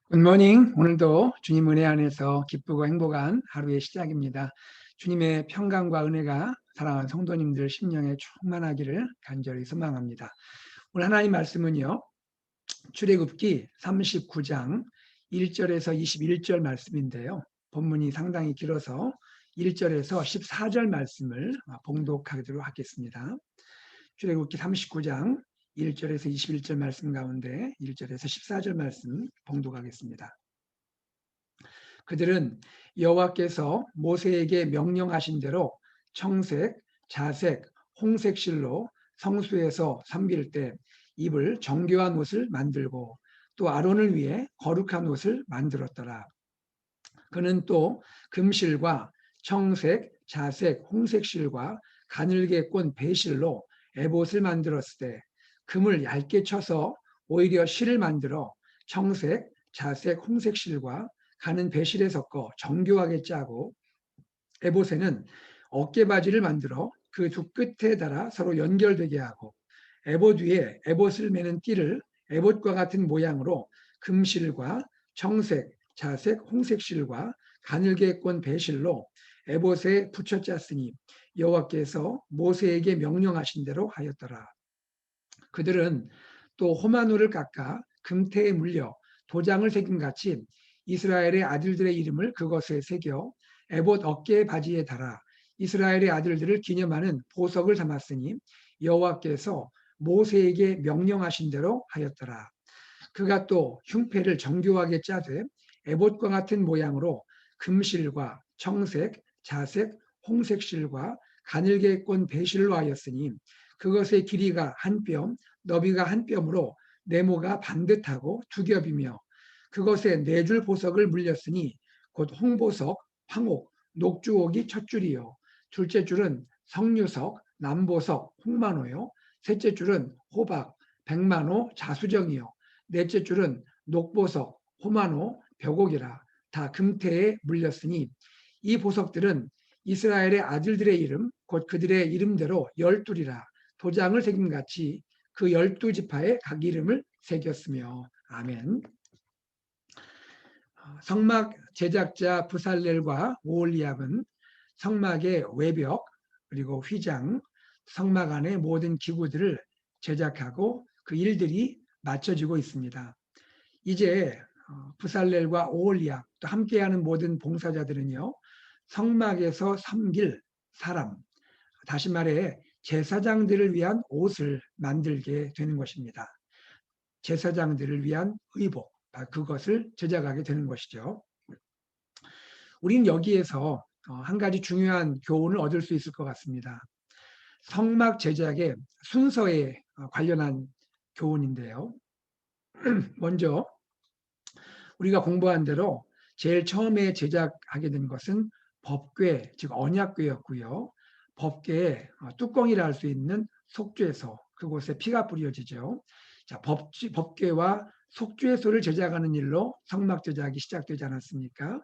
굿모닝. 오늘도 주님 은혜 안에서 기쁘고 행복한 하루의 시작입니다. 주님의 평강과 은혜가 사랑하는 성도님들 심령에 충만하기를 간절히 소망합니다. 오늘 하나님 말씀은요, 출애굽기 39장 1절에서 21절 말씀인데요. 본문이 상당히 길어서 1절에서 14절 말씀을 봉독하도록 하겠습니다. 출애굽기 39장 1절에서 21절 말씀 가운데 1절에서 14절 말씀 봉독하겠습니다. 그들은 여호와께서 모세에게 명령하신 대로 청색, 자색, 홍색 실로 성소에서 섬길 때 입을 정교한 옷을 만들고 또 아론을 위해 거룩한 옷을 만들었더라. 그는 또 금실과 청색, 자색, 홍색 실과 가늘게 꼰 배실로 에봇을 만들었을 때 금을 얇게 쳐서 오히려 실을 만들어 청색, 자색, 홍색 실과 가는 배실에 섞어 정교하게 짜고 에봇에는 어깨바지를 만들어 그 두 끝에 달아 서로 연결되게 하고 에봇 위에 에봇을 매는 띠를 에봇과 같은 모양으로 금실과 청색, 자색, 홍색 실과 가늘게 꼰 배실로 에봇에 붙여 짰으니 여호와께서 모세에게 명령하신 대로 하였더라. 그들은 또 호마노를 깎아 금태에 물려 도장을 새긴 같이 이스라엘의 아들들의 이름을 그것에 새겨 에봇 어깨 바지에 달아 이스라엘의 아들들을 기념하는 보석을 삼았으니 여호와께서 모세에게 명령하신 대로 하였더라. 그가 또 흉패를 정교하게 짜되 에봇과 같은 모양으로 금실과 청색, 자색, 홍색 실과 가늘게 꼰 배실로 하였으니 그것의 길이가 한 뼘, 너비가 한 뼘으로 네모가 반듯하고 두 겹이며 그것에 네 줄 보석을 물렸으니 곧 홍보석, 황옥, 녹주옥이 첫 줄이요. 둘째 줄은 성류석, 남보석, 홍만호요. 셋째 줄은 호박, 백만호, 자수정이요. 넷째 줄은 녹보석, 호만호, 벽옥이라 다 금태에 물렸으니 이 보석들은 이스라엘의 아들들의 이름 곧 그들의 이름대로 12이라 도장을 새김같이 그 12지파에 각 이름을 새겼으며 아멘. 성막 제작자 부살렐과 오홀리압은 성막의 외벽 그리고 휘장, 성막 안의 모든 기구들을 제작하고 그 일들이 맞춰지고 있습니다. 이제 부살렐과 오홀리압 또 함께하는 모든 봉사자들은요, 성막에서 섬길 사람, 다시 말해 제사장들을 위한 옷을 만들게 되는 것입니다. 제사장들을 위한 의복, 그것을 제작하게 되는 것이죠. 우리는 여기에서 한 가지 중요한 교훈을 얻을 수 있을 것 같습니다. 성막 제작의 순서에 관련한 교훈인데요. 먼저 우리가 공부한 대로 제일 처음에 제작하게 된 것은 법궤, 즉 언약궤였고요. 법궤에 뚜껑이라 할 수 있는 속죄소, 그곳에 피가 뿌려지죠. 자, 법궤와 속죄소를 제작하는 일로 성막 제작이 시작되지 않았습니까?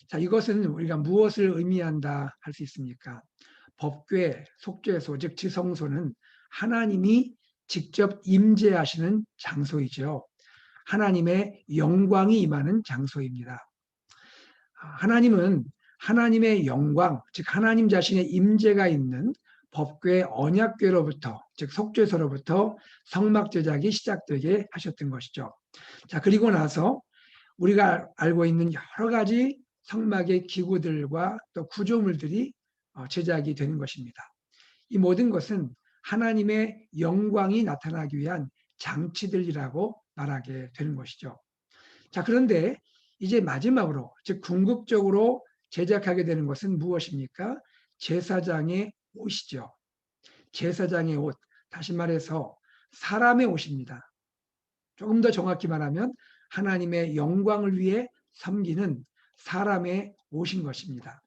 자, 이것은 우리가 무엇을 의미한다 할 수 있습니까? 법궤, 속죄소, 즉 지성소는 하나님이 직접 임재하시는 장소이죠. 하나님의 영광이 임하는 장소입니다. 하나님은 하나님의 영광, 즉 하나님 자신의 임재가 있는 법궤 언약궤로부터, 즉 속죄소로부터 성막 제작이 시작되게 하셨던 것이죠. 자, 그리고 나서 우리가 알고 있는 여러 가지 성막의 기구들과 또 구조물들이 제작이 되는 것입니다. 이 모든 것은 하나님의 영광이 나타나기 위한 장치들이라고 말하게 되는 것이죠. 자, 그런데 이제 마지막으로, 즉 궁극적으로 제작하게 되는 것은 무엇입니까? 제사장의 옷이죠. 제사장의 옷, 다시 말해서 사람의 옷입니다. 조금 더 정확히 말하면 하나님의 영광을 위해 섬기는 사람의 옷인 것입니다.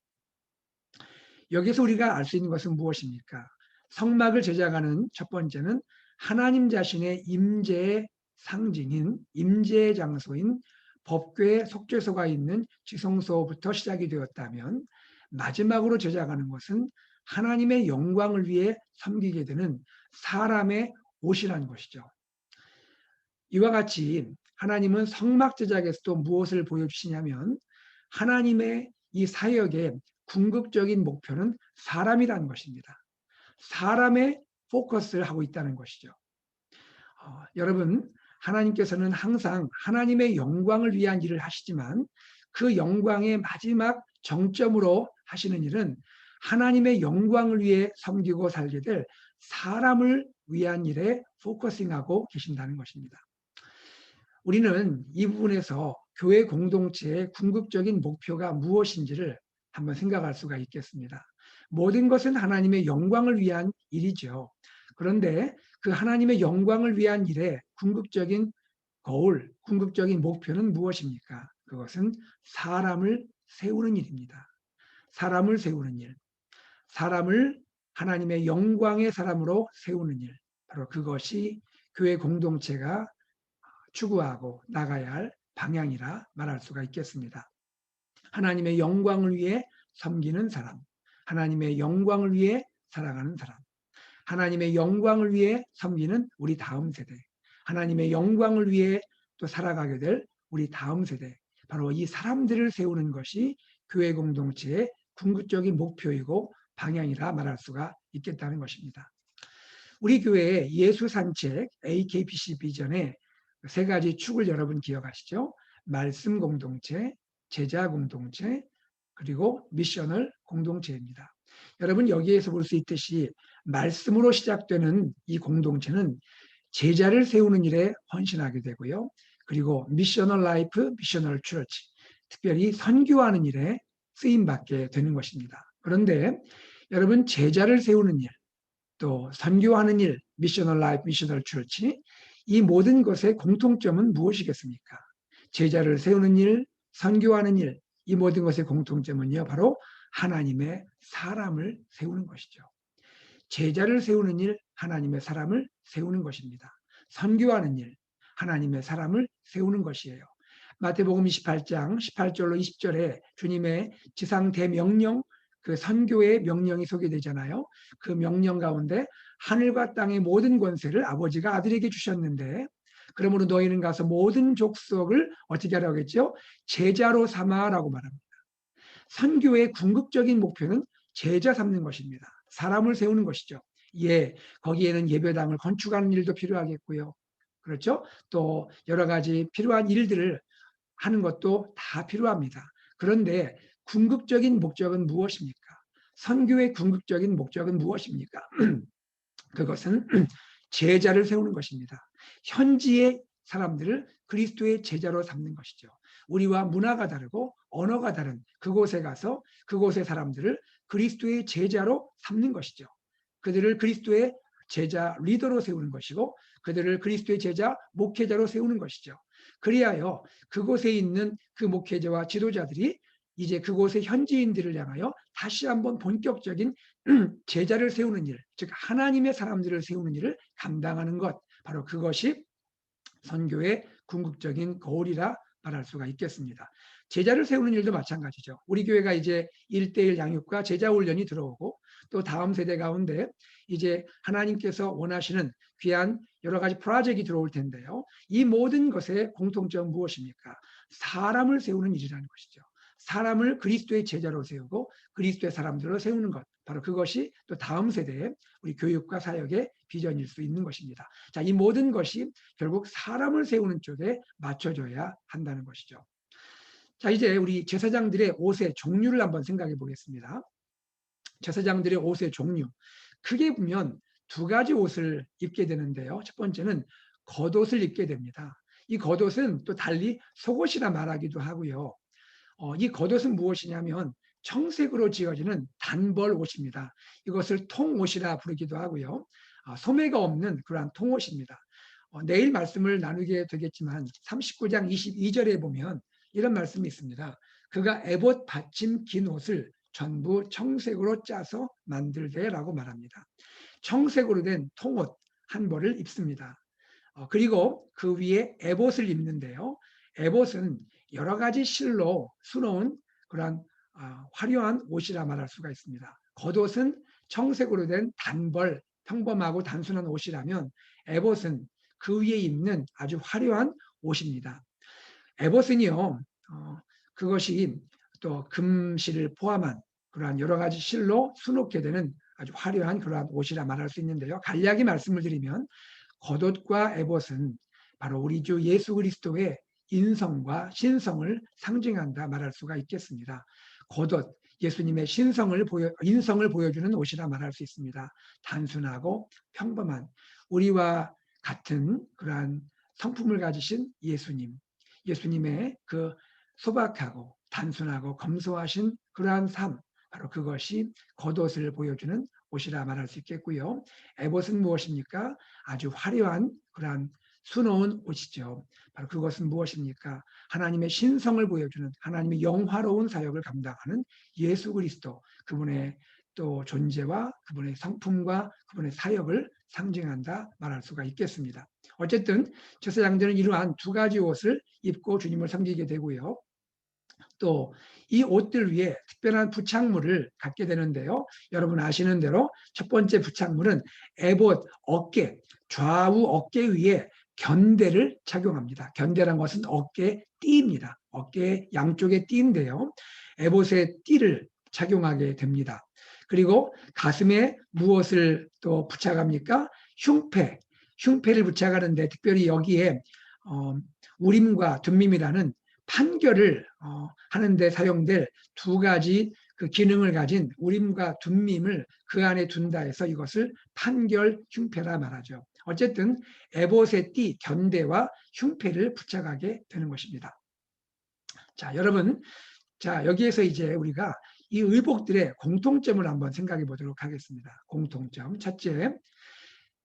여기서 우리가 알 수 있는 것은 무엇입니까? 성막을 제작하는 첫 번째는 하나님 자신의 임재의 상징인 임재의 장소인 법궤 속죄소가 있는 지성소부터 시작이 되었다면 마지막으로 제작하는 것은 하나님의 영광을 위해 섬기게 되는 사람의 옷이라는 것이죠. 이와 같이 하나님은 성막 제작에서도 무엇을 보여주시냐면 하나님의 이 사역의 궁극적인 목표는 사람이라는 것입니다. 사람의 포커스를 하고 있다는 것이죠. 여러분, 하나님께서는 항상 하나님의 영광을 위한 일을 하시지만 그 영광의 마지막 정점으로 하시는 일은 하나님의 영광을 위해 섬기고 살게 될 사람을 위한 일에 포커싱하고 계신다는 것입니다. 우리는 이 부분에서 교회 공동체의 궁극적인 목표가 무엇인지를 한번 생각할 수가 있겠습니다. 모든 것은 하나님의 영광을 위한 일이죠. 그런데 그 하나님의 영광을 위한 일의 궁극적인 거울, 궁극적인 목표는 무엇입니까? 그것은 사람을 세우는 일입니다. 사람을 세우는 일. 사람을 하나님의 영광의 사람으로 세우는 일. 바로 그것이 교회 공동체가 추구하고 나가야 할 방향이라 말할 수가 있겠습니다. 하나님의 영광을 위해 섬기는 사람, 하나님의 영광을 위해 살아가는 사람, 하나님의 영광을 위해 섬기는 우리 다음 세대, 하나님의 영광을 위해 또 살아가게 될 우리 다음 세대, 바로 이 사람들을 세우는 것이 교회 공동체의 궁극적인 목표이고 방향이라 말할 수가 있겠다는 것입니다. 우리 교회의 예수산책 AKPC 비전의 세 가지 축을 여러분 기억하시죠? 말씀 공동체, 제자 공동체, 그리고 미셔널 공동체입니다. 여러분 여기에서 볼 수 있듯이 말씀으로 시작되는 이 공동체는 제자를 세우는 일에 헌신하게 되고요. 그리고 미셔널 라이프, 미셔널 추러치, 특별히 선교하는 일에 쓰임받게 되는 것입니다. 그런데 여러분 제자를 세우는 일, 또 선교하는 일, 미셔널 라이프, 미셔널 추러치, 이 모든 것의 공통점은 무엇이겠습니까? 제자를 세우는 일, 선교하는 일, 이 모든 것의 공통점은요, 바로 하나님의 사람을 세우는 것이죠. 제자를 세우는 일, 하나님의 사람을 세우는 것입니다. 선교하는 일, 하나님의 사람을 세우는 것이에요. 마태복음 28장 18절로 20절에 주님의 지상 대명령, 그 선교의 명령이 소개되잖아요. 그 명령 가운데 하늘과 땅의 모든 권세를 아버지가 아들에게 주셨는데 그러므로 너희는 가서 모든 족속을 어떻게 하라고 했죠? 제자로 삼아라고 말합니다. 선교의 궁극적인 목표는 제자 삼는 것입니다. 사람을 세우는 것이죠. 예, 거기에는 예배당을 건축하는 일도 필요하겠고요. 그렇죠? 또 여러 가지 필요한 일들을 하는 것도 다 필요합니다. 그런데 궁극적인 목적은 무엇입니까? 선교의 궁극적인 목적은 무엇입니까? 그것은 제자를 세우는 것입니다. 현지의 사람들을 그리스도의 제자로 삼는 것이죠. 우리와 문화가 다르고 언어가 다른 그곳에 가서 그곳의 사람들을 그리스도의 제자로 삼는 것이죠. 그들을 그리스도의 제자 리더로 세우는 것이고 그들을 그리스도의 제자 목회자로 세우는 것이죠. 그리하여 그곳에 있는 그 목회자와 지도자들이 이제 그곳의 현지인들을 향하여 다시 한번 본격적인 제자를 세우는 일, 즉 하나님의 사람들을 세우는 일을 감당하는 것, 바로 그것이 선교의 궁극적인 거울이라 말할 수가 있겠습니다. 제자를 세우는 일도 마찬가지죠. 우리 교회가 이제 1:1 양육과 제자 훈련이 들어오고 또 다음 세대 가운데 이제 하나님께서 원하시는 귀한 여러 가지 프로젝트가 들어올 텐데요. 이 모든 것의 공통점은 무엇입니까? 사람을 세우는 일이라는 것이죠. 사람을 그리스도의 제자로 세우고 그리스도의 사람들로 세우는 것. 바로 그것이 또 다음 세대의 우리 교육과 사역의 비전일 수 있는 것입니다. 자, 이 모든 것이 결국 사람을 세우는 쪽에 맞춰져야 한다는 것이죠. 자, 이제 우리 제사장들의 옷의 종류를 한번 생각해 보겠습니다. 제사장들의 옷의 종류. 크게 보면 두 가지 옷을 입게 되는데요. 첫 번째는 겉옷을 입게 됩니다. 이 겉옷은 또 달리 속옷이라 말하기도 하고요. 이 겉옷은 무엇이냐면 청색으로 지어지는 단벌 옷입니다. 이것을 통옷이라 부르기도 하고요. 소매가 없는 그러한 통옷입니다. 내일 말씀을 나누게 되겠지만 39장 22절에 보면 이런 말씀이 있습니다. 그가 에봇 받침 긴 옷을 전부 청색으로 짜서 만들되라고 말합니다. 청색으로 된 통옷 한 벌을 입습니다. 그리고 그 위에 에봇을 입는데요. 에봇은 여러 가지 실로 수놓은 그런 화려한 옷이라 말할 수가 있습니다. 겉옷은 청색으로 된 단벌, 평범하고 단순한 옷이라면 에봇은 그 위에 입는 아주 화려한 옷입니다. 에봇은요, 그것이 또 금실을 포함한 그러한 여러 가지 실로 수놓게 되는 아주 화려한 그러한 옷이라 말할 수 있는데요. 간략히 말씀을 드리면 겉옷과 에봇은 바로 우리 주 예수 그리스도의 인성과 신성을 상징한다 말할 수가 있겠습니다. 겉옷, 예수님의 인성을 보여주는 옷이라 말할 수 있습니다. 단순하고 평범한 우리와 같은 그러한 성품을 가지신 예수님의 그 소박하고 단순하고 검소하신 그러한 삶, 바로 그것이 겉옷을 보여주는 옷이라 말할 수 있겠고요. 에봇은 무엇입니까? 아주 화려한 그러한 수놓은 옷이죠. 바로 그것은 무엇입니까? 하나님의 신성을 보여주는 하나님의 영화로운 사역을 감당하는 예수 그리스도, 그분의 또 존재와 그분의 성품과 그분의 사역을 상징한다 말할 수가 있겠습니다. 어쨌든 제사장들은 이러한 두 가지 옷을 입고 주님을 섬기게 되고요. 또 이 옷들 위에 특별한 부착물을 갖게 되는데요. 여러분 아시는 대로 첫 번째 부착물은 에봇 어깨, 좌우 어깨 위에 견대를 착용합니다. 견대란 것은 어깨 띠입니다. 어깨 양쪽에 띠인데요. 에봇의 띠를 착용하게 됩니다. 그리고 가슴에 무엇을 또 부착합니까? 흉패를 부착하는데 특별히 여기에 우림과 둠밈이라는 판결을 하는데 사용될 두 가지 그 기능을 가진 우림과 둠밈을 그 안에 둔다 해서 이것을 판결 흉패라 말하죠. 어쨌든 에봇의 띠, 견대와 흉패를 부착하게 되는 것입니다. 자, 여러분, 자 여기에서 이제 우리가 이 의복들의 공통점을 한번 생각해 보도록 하겠습니다. 공통점 첫째,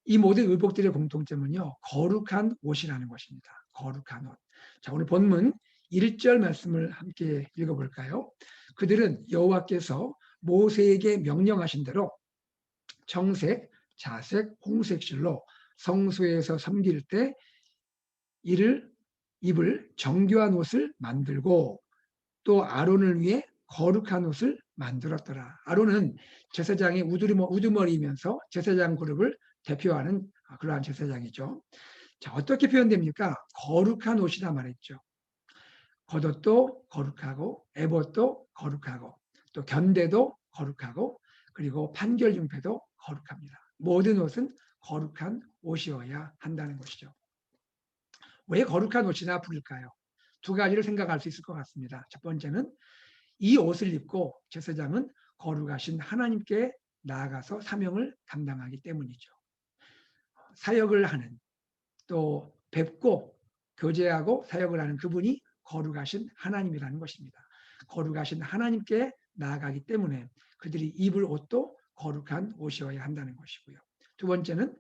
이 모든 의복들의 공통점은요, 거룩한 옷이라는 것입니다. 거룩한 옷. 자, 오늘 본문 1절 말씀을 함께 읽어볼까요? 그들은 여호와께서 모세에게 명령하신 대로 청색, 자색, 홍색 실로 성소에서 섬길 때 입을 정교한 옷을 만들고 또 아론을 위해 거룩한 옷을 만들었더라. 아론은 제사장의 우두머리이면서 제사장 그룹을 대표하는 그러한 제사장이죠. 자, 어떻게 표현됩니까? 거룩한 옷이라 말했죠. 겉옷도 거룩하고 에봇도 거룩하고 또 견대도 거룩하고 그리고 판결중패도 거룩합니다. 모든 옷은 거룩한 옷이어야 한다는 것이죠. 왜 거룩한 옷이라 부를까요? 두 가지를 생각할 수 있을 것 같습니다. 첫 번째는 이 옷을 입고 제사장은 거룩하신 하나님께 나아가서 사명을 감당하기 때문이죠. 사역을 하는 또 뵙고 교제하고 사역을 하는 그분이 거룩하신 하나님이라는 것입니다. 거룩하신 하나님께 나아가기 때문에 그들이 입을 옷도 거룩한 옷이어야 한다는 것이고요. 두 번째는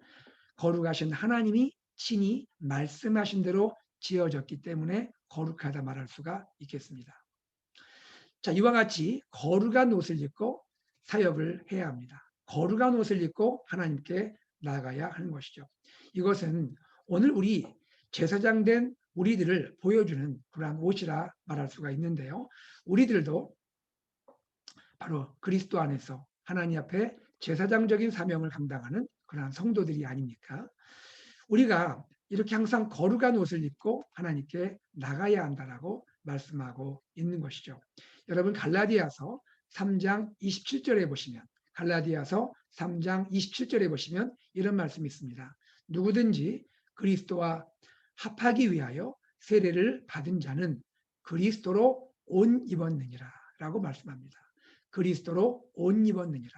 거룩하신 하나님이 친히 말씀하신 대로 지어졌기 때문에 거룩하다 말할 수가 있겠습니다. 자, 이와 같이 거룩한 옷을 입고 사역을 해야 합니다. 거룩한 옷을 입고 하나님께 나아가야 하는 것이죠. 이것은 오늘 우리 제사장 된 우리들을 보여주는 그러한 옷이라 말할 수가 있는데요. 우리들도 바로 그리스도 안에서 하나님 앞에 제사장적인 사명을 감당하는 그러한 성도들이 아닙니까? 우리가 이렇게 항상 거룩한 옷을 입고 하나님께 나가야 한다라고 말씀하고 있는 것이죠. 여러분 갈라디아서 3장 27절에 보시면 갈라디아서 3장 27절에 보시면 이런 말씀이 있습니다. 누구든지 그리스도와 합하기 위하여 세례를 받은 자는 그리스도로 옷 입었느니라 라고 말씀합니다. 그리스도로 옷 입었느니라.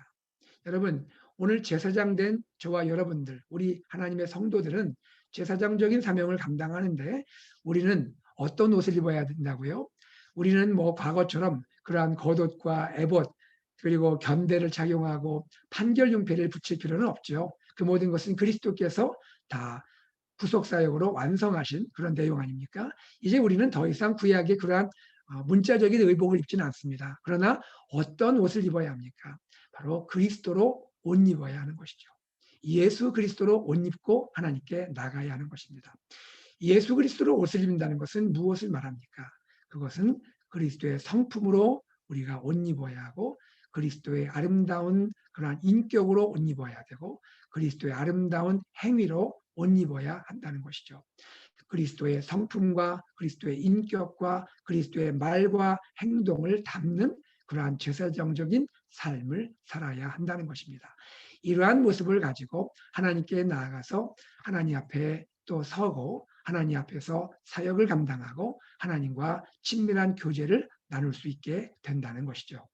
여러분 오늘 제사장 된 저와 여러분들 우리 하나님의 성도들은 제사장적인 사명을 감당하는데 우리는 어떤 옷을 입어야 된다고요? 우리는 뭐 과거처럼 그러한 겉옷과 에봇 그리고 견대를 착용하고 판결용패를 붙일 필요는 없죠. 그 모든 것은 그리스도께서 다 구속사역으로 완성하신 그런 내용 아닙니까? 이제 우리는 더 이상 구약의 그러한 문자적인 의복을 입지는 않습니다. 그러나 어떤 옷을 입어야 합니까? 바로 그리스도로 옷 입어야 하는 것이죠. 예수 그리스도로 옷 입고 하나님께 나가야 하는 것입니다. 예수 그리스도로 옷을 입는다는 것은 무엇을 말합니까? 그것은 그리스도의 성품으로 우리가 옷 입어야 하고 그리스도의 아름다운 그러한 인격으로 옷 입어야 되고 그리스도의 아름다운 행위로 옷 입어야 한다는 것이죠. 그리스도의 성품과 그리스도의 인격과 그리스도의 말과 행동을 담는 그러한 제사장적인 삶을 살아야 한다는 것입니다. 이러한 모습을 가지고 하나님께 나아가서 하나님 앞에 또 서고 하나님 앞에서 사역을 감당하고 하나님과 친밀한 교제를 나눌 수 있게 된다는 것이죠.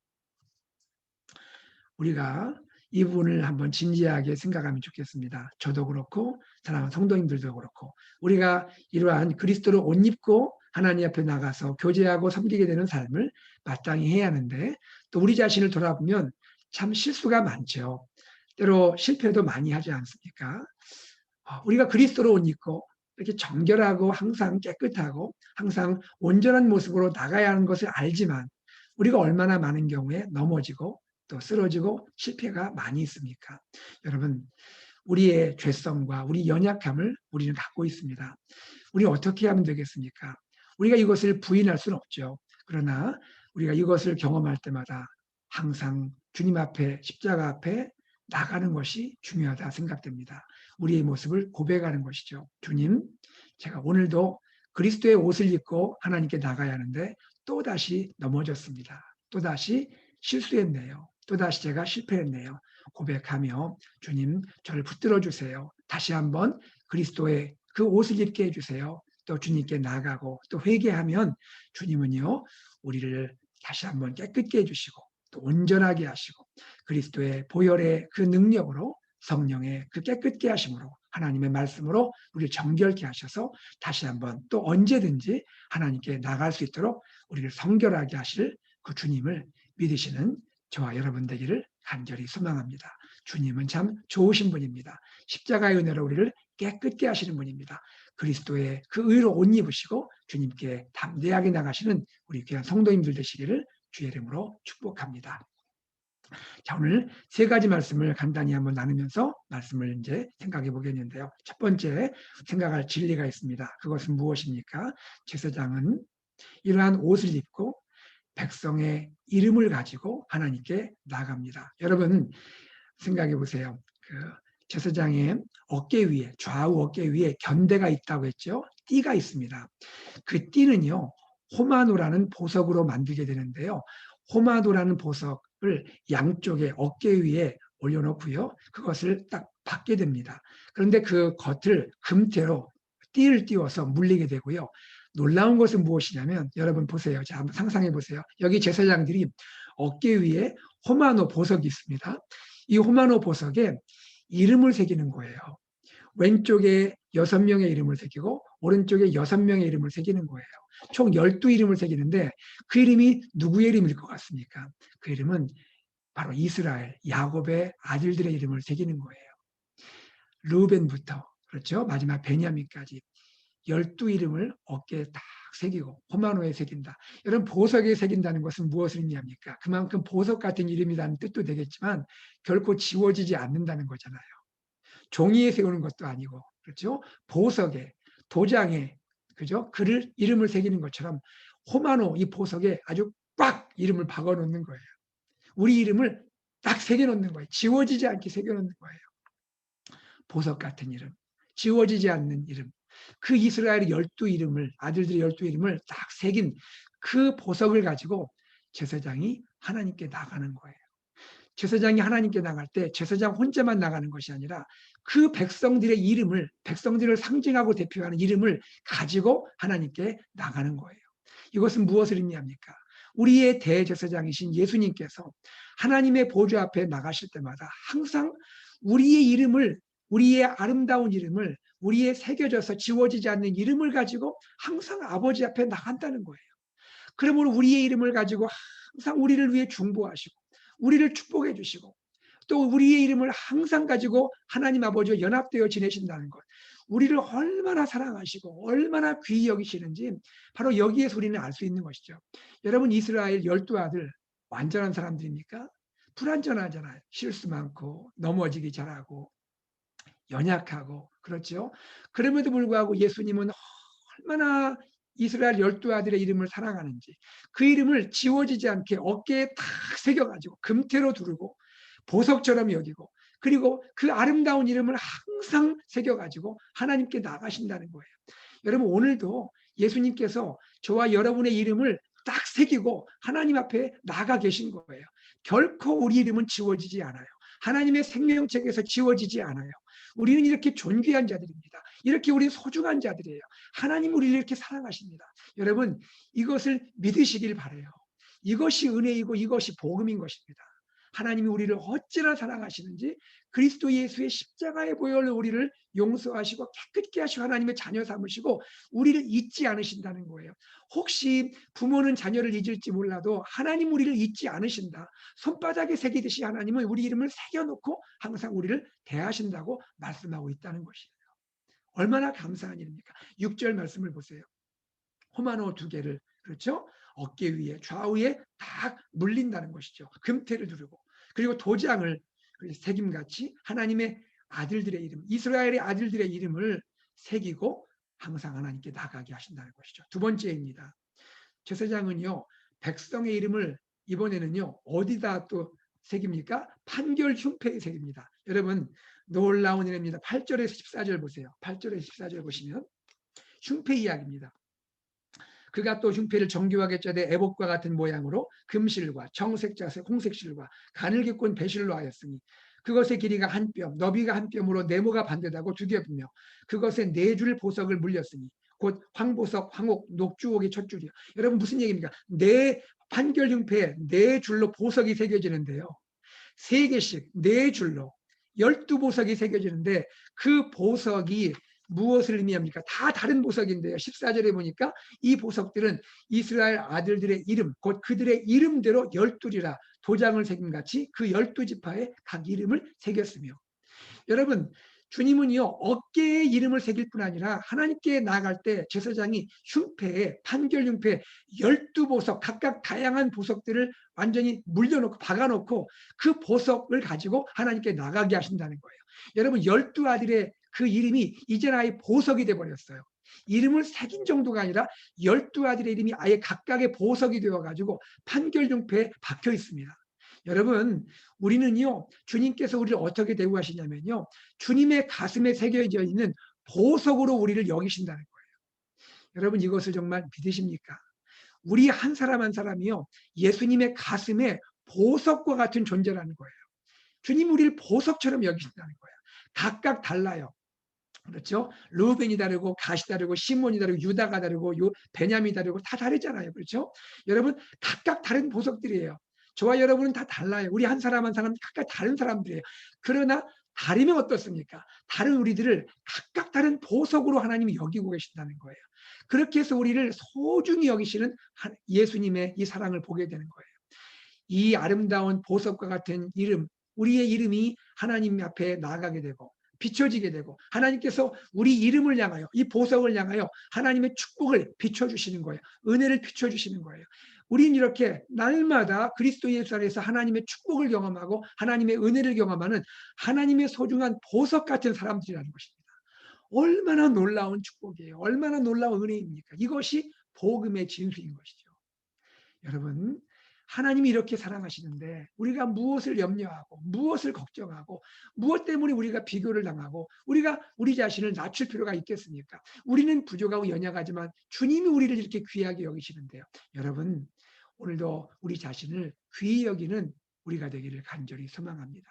우리가 이 부분을 한번 진지하게 생각하면 좋겠습니다. 저도 그렇고 사랑하는 성도님들도 그렇고 우리가 이러한 그리스도를 옷 입고 하나님 앞에 나가서 교제하고 섬기게 되는 삶을 마땅히 해야 하는데 또 우리 자신을 돌아보면 참 실수가 많죠. 때로 실패도 많이 하지 않습니까? 우리가 그리스도로 옷 입고 이렇게 정결하고 항상 깨끗하고 항상 온전한 모습으로 나가야 하는 것을 알지만 우리가 얼마나 많은 경우에 넘어지고 또 쓰러지고 실패가 많이 있습니까? 여러분, 우리의 죄성과 우리 연약함을 우리는 갖고 있습니다. 우리는 어떻게 하면 되겠습니까? 우리가 이것을 부인할 수는 없죠. 그러나 우리가 이것을 경험할 때마다 항상 주님 앞에 십자가 앞에 나가는 것이 중요하다 생각됩니다. 우리의 모습을 고백하는 것이죠. 주님, 제가 오늘도 그리스도의 옷을 입고 하나님께 나가야 하는데 또다시 넘어졌습니다. 또다시 실수했네요. 또다시 제가 실패했네요. 고백하며 주님 저를 붙들어 주세요. 다시 한번 그리스도의 그 옷을 입게 해주세요. 또 주님께 나가고 또 회개하면 주님은요 우리를 다시 한번 깨끗게 해주시고 또 온전하게 하시고 그리스도의 보혈의 그 능력으로 성령의 그 깨끗게 하심으로 하나님의 말씀으로 우리를 정결케 하셔서 다시 한번 또 언제든지 하나님께 나갈 수 있도록 우리를 성결하게 하실 그 주님을 믿으시는 저와 여러분 되기를 간절히 소망합니다. 주님은 참 좋으신 분입니다. 십자가의 은혜로 우리를 깨끗게 하시는 분입니다. 그리스도의 그 의로 옷 입으시고 주님께 담대하게 나가시는 우리 귀한 성도님들 되시기를 주의 이름으로 축복합니다. 자, 오늘 세 가지 말씀을 간단히 한번 나누면서 말씀을 이제 생각해 보겠는데요. 첫 번째 생각할 진리가 있습니다. 그것은 무엇입니까? 제사장은 이러한 옷을 입고 백성의 이름을 가지고 하나님께 나갑니다. 여러분 생각해 보세요. 그 제사장의 어깨 위에 좌우 어깨 위에 견대가 있다고 했죠. 띠가 있습니다. 그 띠는요 호마노라는 보석으로 만들게 되는데요. 호마노라는 보석을 양쪽에 어깨 위에 올려놓고요. 그것을 딱 받게 됩니다. 그런데 그 겉을 금태로 띠를 띄워서 물리게 되고요. 놀라운 것은 무엇이냐면 여러분 보세요. 자, 한번 상상해 보세요. 여기 제사장들이 어깨 위에 호마노 보석이 있습니다. 이 호마노 보석에 이름을 새기는 거예요. 왼쪽에 6명의 이름을 새기고 오른쪽에 6명의 이름을 새기는 거예요. 총 12이름을 새기는데 그 이름이 누구의 이름일 것 같습니까? 그 이름은 바로 이스라엘, 야곱의 아들들의 이름을 새기는 거예요. 르우벤부터 그렇죠? 마지막 베냐민까지 12이름을 어깨에 딱 새기고 호마노에 새긴다. 여러분 보석에 새긴다는 것은 무엇을 의미합니까? 그만큼 보석 같은 이름이라는 뜻도 되겠지만 결코 지워지지 않는다는 거잖아요. 종이에 세우는 것도 아니고 그렇죠? 보석에 도장에 그죠? 글을 이름을 새기는 것처럼 호마노 이 보석에 아주 꽉 이름을 박아 놓는 거예요. 우리 이름을 딱 새겨 놓는 거예요. 지워지지 않게 새겨 놓는 거예요. 보석 같은 이름, 지워지지 않는 이름. 그 이스라엘의 12이름을 아들들의 12이름을 딱 새긴 그 보석을 가지고 제사장이 하나님께 나가는 거예요. 제사장이 하나님께 나갈 때 제사장 혼자만 나가는 것이 아니라 그 백성들의 이름을 백성들을 상징하고 대표하는 이름을 가지고 하나님께 나가는 거예요. 이것은 무엇을 의미합니까? 우리의 대제사장이신 예수님께서 하나님의 보좌 앞에 나가실 때마다 항상 우리의 이름을 우리의 아름다운 이름을 우리의 새겨져서 지워지지 않는 이름을 가지고 항상 아버지 앞에 나간다는 거예요. 그러므로 우리의 이름을 가지고 항상 우리를 위해 중보하시고 우리를 축복해 주시고 또 우리의 이름을 항상 가지고 하나님 아버지와 연합되어 지내신다는 것. 우리를 얼마나 사랑하시고 얼마나 귀히 여기시는지 바로 여기에서 우리는 알 수 있는 것이죠. 여러분 이스라엘 12아들 완전한 사람들입니까? 불완전하잖아요. 실수 많고 넘어지기 잘하고 연약하고 그렇죠. 그럼에도 불구하고 예수님은 얼마나 이스라엘 12아들의 이름을 사랑하는지 그 이름을 지워지지 않게 어깨에 탁 새겨가지고 금태로 두르고 보석처럼 여기고 그리고 그 아름다운 이름을 항상 새겨가지고 하나님께 나가신다는 거예요. 여러분 오늘도 예수님께서 저와 여러분의 이름을 딱 새기고 하나님 앞에 나가 계신 거예요. 결코 우리 이름은 지워지지 않아요. 하나님의 생명책에서 지워지지 않아요. 우리는 이렇게 존귀한 자들입니다. 이렇게 우리 소중한 자들이에요. 하나님 우리를 이렇게 사랑하십니다. 여러분 이것을 믿으시길 바라요. 이것이 은혜이고 이것이 복음인 것입니다. 하나님이 우리를 어찌나 사랑하시는지 그리스도 예수의 십자가의 보혈로 우리를 용서하시고 깨끗게 하시고 하나님의 자녀 삼으시고 우리를 잊지 않으신다는 거예요. 혹시 부모는 자녀를 잊을지 몰라도 하나님 우리를 잊지 않으신다. 손바닥에 새기듯이 하나님은 우리 이름을 새겨놓고 항상 우리를 대하신다고 말씀하고 있다는 것이에요. 얼마나 감사한 일입니까? 6절 말씀을 보세요. 호마노 2개를 그렇죠? 어깨 위에 좌우에 딱 물린다는 것이죠. 금태를 두르고 그리고 도장을 새김같이 하나님의 아들들의 이름, 이스라엘의 아들들의 이름을 새기고 항상 하나님께 나가게 하신다는 것이죠. 두 번째입니다. 제사장은요 백성의 이름을 이번에는요 어디다 또 새깁니까? 판결 흉패에 새깁니다. 여러분 놀라운 일입니다. 8절에서 14절 보세요. 8절에서 14절 보시면 흉패 이야기입니다. 그가 또 흉패를 정교하게 짜되 애복과 같은 모양으로 금실과 청색 자색 홍색실과 가늘게 꼰 배실로 하였으니 그것의 길이가 한 뼘 너비가 한 뼘으로 네모가 반듯하고 두겹이며 그것에 4줄 보석을 물렸으니 곧 황보석 황옥 녹주옥의 첫 줄이요. 여러분 무슨 얘기입니까? 판결 흉패에 4줄로 보석이 새겨지는데요. 3개씩 4줄로 12보석이 새겨지는데 그 보석이 무엇을 의미합니까? 다 다른 보석인데요. 14절에 보니까 이 보석들은 이스라엘 아들들의 이름, 곧 그들의 이름대로 12이라 도장을 새김같이 그 12지파에 각 이름을 새겼으며 여러분 주님은요 어깨에 이름을 새길 뿐 아니라 하나님께 나아갈 때 제사장이 흉패에 판결 흉패에 12보석 각각 다양한 보석들을 완전히 물려놓고 박아놓고 그 보석을 가지고 하나님께 나가게 하신다는 거예요. 여러분 12아들의 그 이름이 이제는 아예 보석이 돼버렸어요. 이름을 새긴 정도가 아니라 12아들의 이름이 아예 각각의 보석이 되어가지고 판결 흉패에 박혀 있습니다. 여러분 우리는요 주님께서 우리를 어떻게 대우하시냐면요 주님의 가슴에 새겨져 있는 보석으로 우리를 여기신다는 거예요. 여러분 이것을 정말 믿으십니까? 우리 한 사람 한 사람이요 예수님의 가슴에 보석과 같은 존재라는 거예요. 주님 우리를 보석처럼 여기신다는 거예요. 각각 달라요. 그렇죠? 루벤이 다르고 갓이 다르고 시몬이 다르고 유다가 다르고 베냐민이 다르고 다 다르잖아요. 그렇죠? 여러분 각각 다른 보석들이에요. 저와 여러분은 다 달라요. 우리 한 사람 한 사람 각각 다른 사람들이에요. 그러나 다르면 어떻습니까? 다른 우리들을 각각 다른 보석으로 하나님이 여기고 계신다는 거예요. 그렇게 해서 우리를 소중히 여기시는 예수님의 이 사랑을 보게 되는 거예요. 이 아름다운 보석과 같은 이름, 우리의 이름이 하나님 앞에 나아가게 되고 비춰지게 되고 하나님께서 우리 이름을 향하여 이 보석을 향하여 하나님의 축복을 비춰주시는 거예요. 은혜를 비춰주시는 거예요. 우린 이렇게 날마다 그리스도 예수 안에서 하나님의 축복을 경험하고 하나님의 은혜를 경험하는 하나님의 소중한 보석 같은 사람들이라는 것입니다. 얼마나 놀라운 축복이에요. 얼마나 놀라운 은혜입니까? 이것이 복음의 진수인 것이죠. 여러분 하나님이 이렇게 사랑하시는데 우리가 무엇을 염려하고 무엇을 걱정하고 무엇 때문에 우리가 비교를 당하고 우리가 우리 자신을 낮출 필요가 있겠습니까? 우리는 부족하고 연약하지만 주님이 우리를 이렇게 귀하게 여기시는데요. 여러분 오늘도 우리 자신을 귀히 여기는 우리가 되기를 간절히 소망합니다.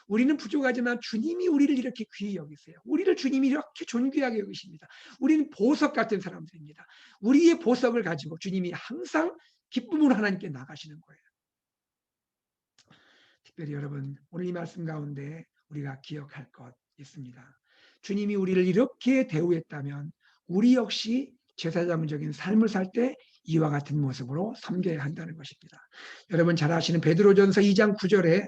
우리는 부족하지만 주님이 우리를 이렇게 귀히 여기세요. 우리를 주님이 이렇게 존귀하게 여기십니다. 우리는 보석 같은 사람들입니다. 우리의 보석을 가지고 주님이 항상 기쁨으로 하나님께 나가시는 거예요. 특별히 여러분 오늘 이 말씀 가운데 우리가 기억할 것 있습니다. 주님이 우리를 이렇게 대우했다면 우리 역시 제사장적인 삶을 살 때 이와 같은 모습으로 섬겨야 한다는 것입니다. 여러분 잘 아시는 베드로전서 2장 9절에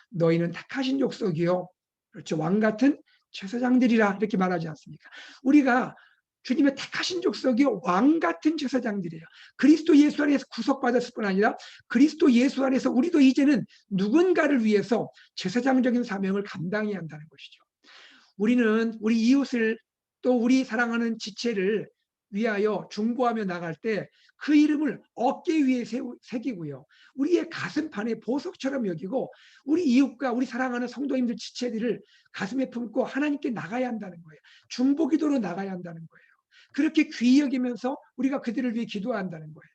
너희는 택하신 족속이요 그렇죠 왕 같은 제사장들이라 이렇게 말하지 않습니까? 우리가 주님의 택하신 족속이 왕 같은 제사장들이에요. 그리스도 예수 안에서 구속받았을 뿐 아니라 그리스도 예수 안에서 우리도 이제는 누군가를 위해서 제사장적인 사명을 감당해야 한다는 것이죠. 우리는 우리 이웃을 또 우리 사랑하는 지체를 위하여 중보하며 나갈 때 그 이름을 어깨 위에 새기고요. 우리의 가슴판에 보석처럼 여기고 우리 이웃과 우리 사랑하는 성도님들 지체들을 가슴에 품고 하나님께 나가야 한다는 거예요. 중보기도로 나가야 한다는 거예요. 그렇게 귀히 여기면서 우리가 그들을 위해 기도한다는 거예요.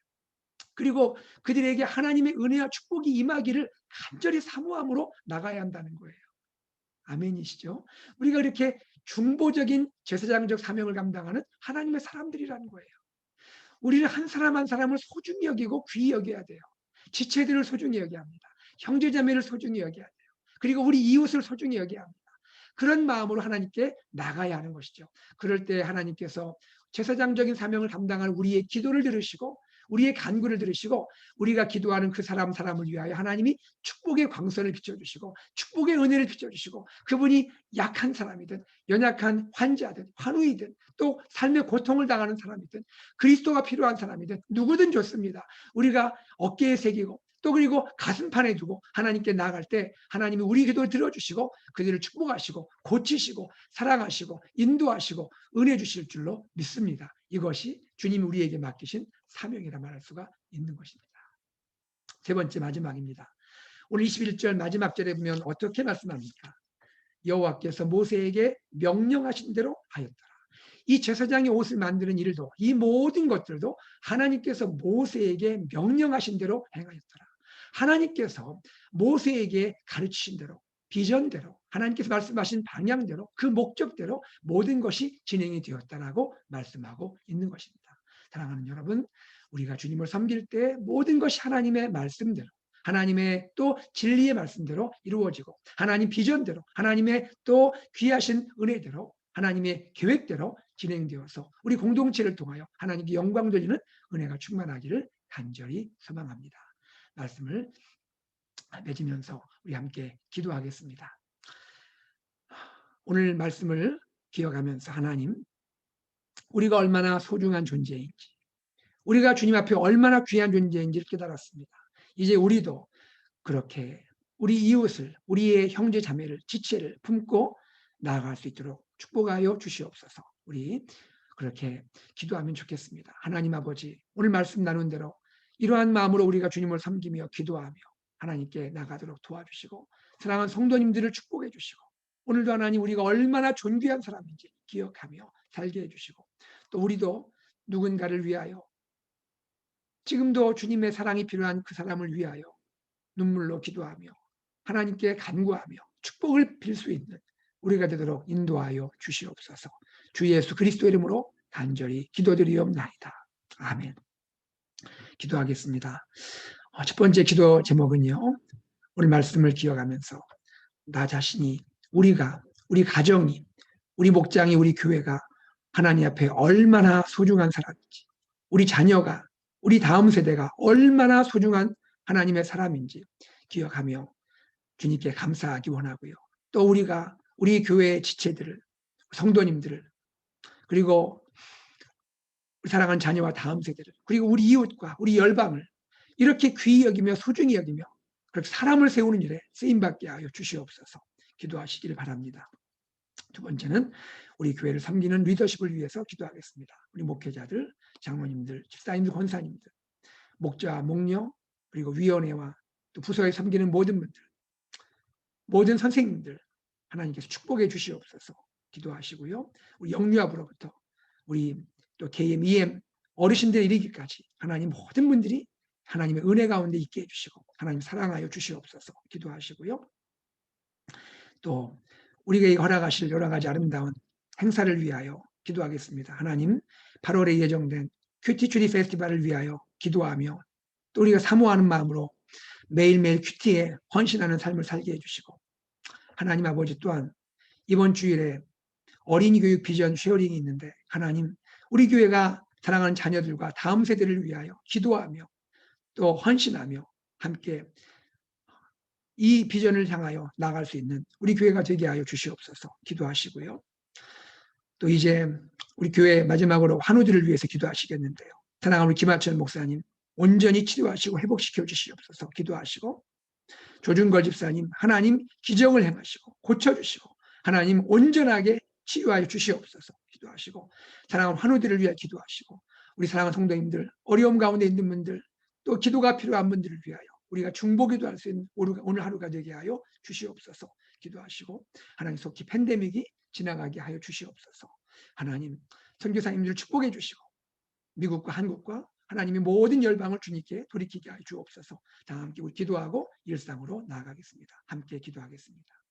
그리고 그들에게 하나님의 은혜와 축복이 임하기를 간절히 사모함으로 나가야 한다는 거예요. 아멘이시죠? 우리가 이렇게 중보적인 제사장적 사명을 감당하는 하나님의 사람들이라는 거예요. 우리는 한 사람 한 사람을 소중히 여기고 귀히 여겨야 돼요. 지체들을 소중히 여겨야 합니다. 형제자매를 소중히 여겨야 돼요. 그리고 우리 이웃을 소중히 여겨야 합니다. 그런 마음으로 하나님께 나가야 하는 것이죠. 그럴 때 하나님께서 제사장적인 사명을 감당할 우리의 기도를 들으시고 우리의 간구를 들으시고 우리가 기도하는 그 사람을 위하여 하나님이 축복의 광선을 비춰주시고 축복의 은혜를 비춰주시고 그분이 약한 사람이든 연약한 환자든 환우이든 또 삶의 고통을 당하는 사람이든 그리스도가 필요한 사람이든 누구든 좋습니다. 우리가 어깨에 새기고 또 그리고 가슴판에 두고 하나님께 나아갈 때 하나님이 우리 기도를 들어주시고 그들을 축복하시고 고치시고 사랑하시고 인도하시고 은혜 주실 줄로 믿습니다. 이것이 주님이 우리에게 맡기신 사명이라 말할 수가 있는 것입니다. 세 번째 마지막입니다. 오늘 21절 마지막 절에 보면 어떻게 말씀합니까? 여호와께서 모세에게 명령하신 대로 하였더라. 이 제사장의 옷을 만드는 일도 이 모든 것들도 하나님께서 모세에게 명령하신 대로 행하였더라. 하나님께서 모세에게 가르치신 대로 비전대로 하나님께서 말씀하신 방향대로 그 목적대로 모든 것이 진행이 되었다라고 말씀하고 있는 것입니다. 사랑하는 여러분, 우리가 주님을 섬길 때 모든 것이 하나님의 말씀대로 하나님의 또 진리의 말씀대로 이루어지고 하나님 비전대로 하나님의 또 귀하신 은혜대로 하나님의 계획대로 진행되어서 우리 공동체를 통하여 하나님께 영광 돌리는 은혜가 충만하기를 간절히 소망합니다. 말씀을 맺으면서 우리 함께 기도하겠습니다. 오늘 말씀을 기억하면서 하나님, 우리가 얼마나 소중한 존재인지 우리가 주님 앞에 얼마나 귀한 존재인지를 깨달았습니다. 이제 우리도 그렇게 우리 이웃을 우리의 형제 자매를 지체를 품고 나아갈 수 있도록 축복하여 주시옵소서. 우리 그렇게 기도하면 좋겠습니다. 하나님 아버지, 오늘 말씀 나눈 대로 이러한 마음으로 우리가 주님을 섬기며 기도하며 하나님께 나가도록 도와주시고 사랑하는 성도님들을 축복해 주시고 오늘도 하나님 우리가 얼마나 존귀한 사람인지 기억하며 살게 해주시고 또 우리도 누군가를 위하여 지금도 주님의 사랑이 필요한 그 사람을 위하여 눈물로 기도하며 하나님께 간구하며 축복을 빌 수 있는 우리가 되도록 인도하여 주시옵소서. 주 예수 그리스도 이름으로 간절히 기도드리옵나이다. 아멘. 기도하겠습니다. 첫 번째 기도 제목은요. 오늘 말씀을 기억하면서 나 자신이 우리가 우리 가정이 우리 목장이 우리 교회가 하나님 앞에 얼마나 소중한 사람인지 우리 자녀가 우리 다음 세대가 얼마나 소중한 하나님의 사람인지 기억하며 주님께 감사하기 원하고요. 또 우리가 우리 교회의 지체들을 성도님들을 그리고 우리 사랑하는 자녀와 다음 세대를 그리고 우리 이웃과 우리 열방을 이렇게 귀히 여기며 소중히 여기며 그렇게 사람을 세우는 일에 쓰임받게 하여 주시옵소서 기도하시기를 바랍니다. 두 번째는 우리 교회를 섬기는 리더십을 위해서 기도하겠습니다. 우리 목회자들, 장로님들, 집사님들, 권사님들, 목자, 목녀, 그리고 위원회와 또 부서에 섬기는 모든 분들, 모든 선생님들 하나님께서 축복해 주시옵소서 기도하시고요. 우리 영유아부로부터 우리 또 KM, EM 어르신들 이르기까지 하나님 모든 분들이 하나님의 은혜 가운데 있게 해주시고 하나님 사랑하여 주시옵소서 기도하시고요. 또 우리에게 허락하실 여러 가지 아름다운 행사를 위하여 기도하겠습니다. 하나님 8월에 예정된 큐티 추리 페스티벌을 위하여 기도하며 또 우리가 사모하는 마음으로 매일매일 큐티에 헌신하는 삶을 살게 해주시고 하나님 아버지 또한 이번 주일에 어린이 교육 비전 쉐어링이 있는데 하나님 우리 교회가 사랑하는 자녀들과 다음 세대를 위하여 기도하며 또 헌신하며 함께 이 비전을 향하여 나아갈 수 있는 우리 교회가 되게 하여 주시옵소서 기도하시고요. 또 이제 우리 교회 마지막으로 환우들을 위해서 기도하시겠는데요. 사랑하는 우리 김하천 목사님 온전히 치료하시고 회복시켜 주시옵소서 기도하시고 조준걸 집사님 하나님 기적을 행하시고 고쳐주시고 하나님 온전하게 치유하여 주시옵소서 기도하시고 사랑하는 환우들을 위해 기도하시고 우리 사랑하는 성도님들 어려움 가운데 있는 분들 또 기도가 필요한 분들을 위하여 우리가 중보기도 할 수 있는 오늘 하루가 되게 하여 주시옵소서 기도하시고 하나님 속히 팬데믹이 지나가게 하여 주시옵소서 하나님 선교사님들 축복해 주시고 미국과 한국과 하나님의 모든 열방을 주님께 돌이키게 하여 주옵소서. 다 함께 우리 기도하고 일상으로 나아가겠습니다. 함께 기도하겠습니다.